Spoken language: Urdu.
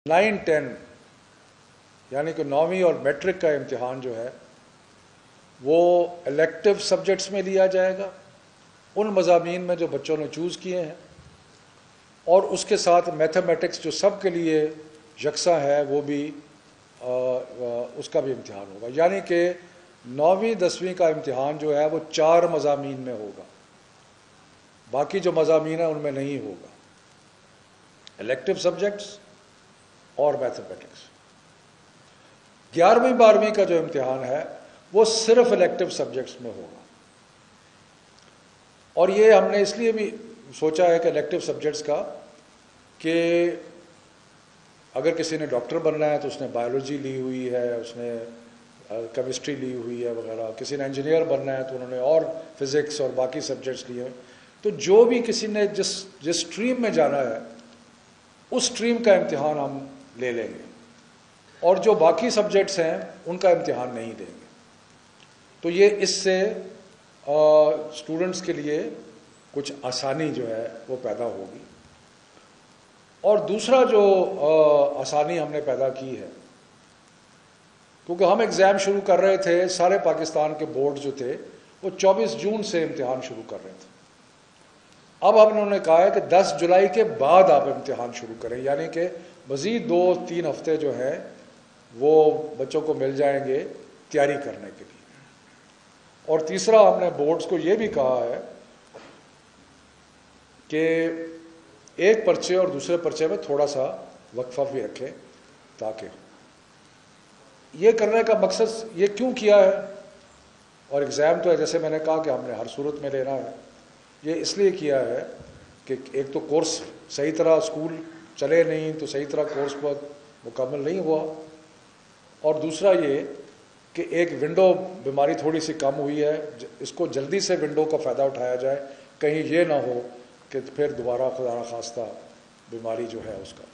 9-10 یعنی کہ 9ویں اور میٹرک کا امتحان جو ہے وہ الیکٹیو سبجیکٹس میں لیا جائے گا ان مضامین میں جو بچوں نے چوز کیے ہیں، اور اس کے ساتھ میتھمیٹکس جو سب کے لیے یکساں ہے وہ بھی اس کا بھی امتحان ہوگا، یعنی کہ 9ویں 10ویں کا امتحان جو ہے وہ 4 مضامین میں ہوگا، باقی جو مضامین ہیں ان میں نہیں ہوگا، الیکٹیو سبجیکٹس اور میتھمیٹکس۔ 11ویں 12ویں کا جو امتحان ہے وہ صرف الیکٹیو سبجیکٹس میں ہوگا، اور یہ ہم نے اس لیے بھی سوچا ہے کہ الیکٹیو سبجیکٹس کا کہ اگر کسی نے ڈاکٹر بننا ہے تو اس نے بایولوجی لی ہوئی ہے، اس نے کیمسٹری لی ہوئی ہے وغیرہ، کسی نے انجینئر بننا ہے تو انہوں نے اور فزکس اور باقی سبجیکٹس لیے ہیں، تو جو بھی کسی نے جس اسٹریم میں جانا ہے اس اسٹریم کا امتحان ہم لے لیں گے، اور جو باقی سبجیکٹس ہیں ان کا امتحان نہیں دیں گے۔ تو یہ اس سے اسٹوڈنٹس کے لیے کچھ آسانی جو ہے وہ پیدا ہوگی۔ اور دوسرا جو آسانی ہم نے پیدا کی ہے، کیونکہ ہم ایگزام شروع کر رہے تھے، سارے پاکستان کے بورڈ جو تھے وہ 24 جون سے امتحان شروع کر رہے تھے، اب ہم نے کہا ہے کہ 10 جولائی کے بعد آپ امتحان شروع کریں، یعنی کہ مزید 2-3 ہفتے جو ہیں وہ بچوں کو مل جائیں گے تیاری کرنے کے لیے۔ اور تیسرا ہم نے بورڈز کو یہ بھی کہا ہے کہ ایک پرچے اور دوسرے پرچے میں تھوڑا سا وقفہ بھی رکھیں، تاکہ یہ کرنے کا مقصد یہ کیوں کیا ہے، اور ایگزام تو جیسے میں نے کہا کہ ہم نے ہر صورت میں لینا ہے، یہ اس لیے کیا ہے کہ ایک تو کورس صحیح طرح اسکول چلے نہیں تو صحیح طرح کورس مکمل نہیں ہوا، اور دوسرا یہ کہ ایک ونڈو بیماری تھوڑی سی کم ہوئی ہے، اس کو جلدی سے ونڈو کا فائدہ اٹھایا جائے، کہیں یہ نہ ہو کہ پھر دوبارہ خدا نخواستہ بیماری جو ہے اس کا